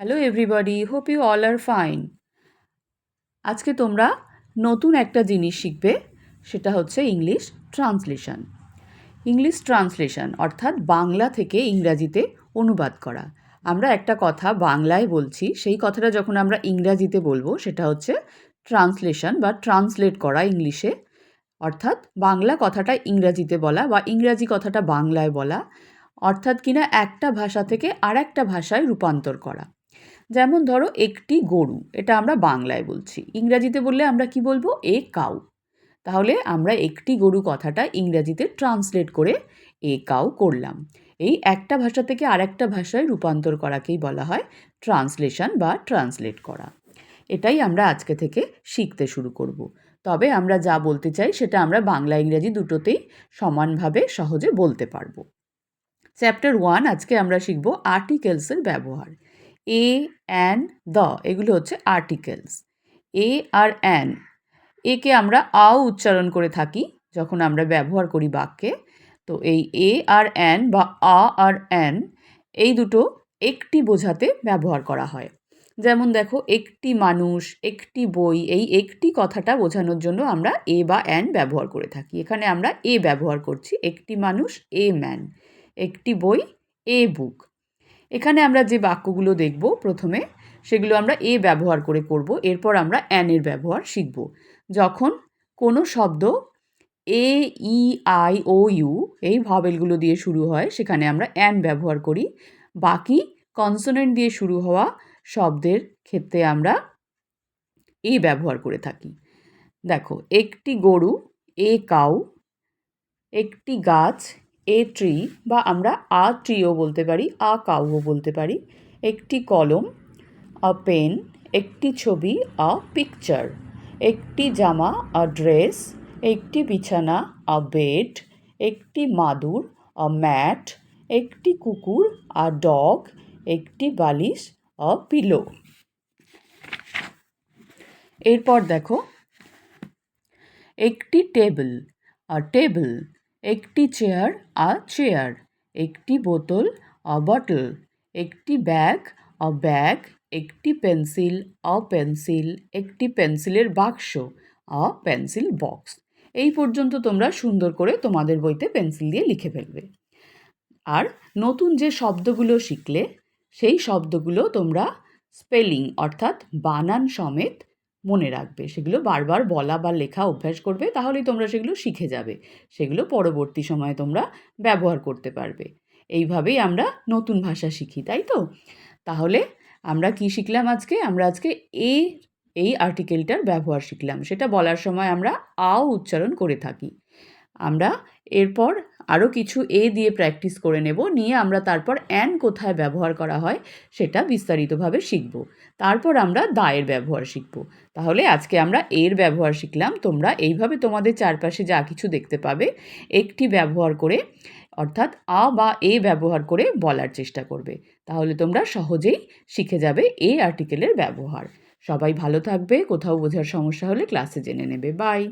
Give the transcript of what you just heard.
Hello everybody, hope you all are fine. আজকে তোমরা নতুন একটা জিনিস শিখবে, সেটা হচ্ছে ইংলিশ ট্রান্সলেশন। ইংলিশ ট্রান্সলেশন অর্থাৎ বাংলা থেকে ইংরাজিতে অনুবাদ করা। আমরা একটা কথা বাংলায় বলছি, সেই কথাটা যখন আমরা ইংরাজিতে বলবো সেটা হচ্ছে ট্রান্সলেশন বা ট্রান্সলেট করা ইংলিশে। অর্থাৎ বাংলা কথাটা ইংরাজিতে বলা বা ইংরাজি কথাটা বাংলায় বলা, অর্থাৎ কিনা একটা ভাষা থেকে আরেকটা ভাষায় রূপান্তর করা। যেমন ধরো একটি গরু, এটা আমরা বাংলায় বলছি, ইংরাজিতে বললে আমরা কি বলবো? A cow. তাহলে আমরা একটি গরু কথাটা ইংরাজিতে ট্রান্সলেট করে এ কাউ করলাম। এই একটা ভাষা থেকে আরেকটা ভাষায় রূপান্তর করাকেই বলা হয় ট্রান্সলেশন বা ট্রান্সলেট করা। এটাই আমরা আজকে থেকে শিখতে শুরু করব। তবে আমরা যা বলতে চাই সেটা আমরা বাংলা ইংরাজি দুটোতেই সমানভাবে সহজে বলতে পারবো। চ্যাপ্টার 1 আজকে আমরা শিখব আর্টিকেলসের ব্যবহার। এ, অ্যান, দ্য এগুলো হচ্ছে আর্টিকেলস। এ আর অ্যান, একে আমরা আও উচ্চারণ করে থাকি যখন আমরা ব্যবহার করি বাক্যে। তো এই এ আর অ্যান বা আ আর অ্যান, এই দুটো একটি বোঝাতে ব্যবহার করা হয়। যেমন দেখো, একটি মানুষ, একটি বই, এই একটি কথাটা বোঝানোর জন্য আমরা এ বা অ্যান ব্যবহার করে থাকি। এখানে আমরা এ ব্যবহার করছি, একটি মানুষ, এ ম্যান, একটি বই, এ বুক। এখানে আমরা যে বাক্যগুলো দেখব প্রথমে, সেগুলো আমরা এ ব্যবহার করে করব, এরপর আমরা অ্যানের ব্যবহার শিখব। যখন কোনো শব্দ এ, ই, আই, ও, ইউ এই ভাওয়েলগুলো দিয়ে শুরু হয়, সেখানে আমরা অ্যান ব্যবহার করি। বাকি কনসোনেন্ট দিয়ে শুরু হওয়া শব্দের ক্ষেত্রে আমরা এ ব্যবহার করে থাকি। দেখো, একটি গরু, এ কাউ, একটি গাছ, এ ট্রি, বা আমরা আ ট্রিও বলতে পারি, আ কাউও বলতে পারি। একটি কলম, আ পেন, একটি ছবি, আ পিকচার, একটি জামা, আ ড্রেস, একটি বিছানা, আ বেড, একটি মাদুর, আ ম্যাট, একটি কুকুর, আ ডগ, একটি বালিশ, আ পিলো। এরপর দেখো, একটি টেবিল, আ টেবিল, একটি চেয়ার, আ চেয়ার, একটি বোতল, আ বটল, একটি ব্যাগ, আ ব্যাগ, একটি পেন্সিল, আ পেন্সিল, একটি পেন্সিলের বাক্স, আ পেন্সিল বক্স। এই পর্যন্ত তোমরা সুন্দর করে তোমাদের বইতে পেন্সিল দিয়ে লিখে ফেলবে। আর নতুন যে শব্দগুলো শিখলে, সেই শব্দগুলো তোমরা স্পেলিং অর্থাৎ বানান সমেত মনে রাখবে। সেগুলো বারবার বলা বা লেখা অভ্যাস করবে, তাহলেই তোমরা সেগুলো শিখে যাবে। সেগুলো পরবর্তী সময়ে তোমরা ব্যবহার করতে পারবে। এইভাবেই আমরা নতুন ভাষা শিখি, তাই তো? তাহলে আমরা কি শিখলাম আজকে? আমরা আজকে এ, এই আর্টিকেলটার ব্যবহার শিখলাম। সেটা বলার সময় আমরা আও উচ্চারণ করে থাকি। আমরা এরপর আরও কিছু এ দিয়ে প্র্যাকটিস করে নেব, নিয়ে আমরা তারপর অ্যান কোথায় ব্যবহার করা হয় সেটা বিস্তারিতভাবে শিখব। তারপর আমরা দায়ের ব্যবহার শিখব। তাহলে আজকে আমরা এর ব্যবহার শিখলাম। তোমরা এইভাবে তোমাদের চারপাশে যা কিছু দেখতে পাবে, একটি ব্যবহার করে অর্থাৎ আ বা এ ব্যবহার করে বলার চেষ্টা করবে। তাহলে তোমরা সহজেই শিখে যাবে এ আর্টিকেলের ব্যবহার। সবাই ভালো থাকবে। কোথাও বোঝার সমস্যা হলে ক্লাসে জেনে নেবে। বাই।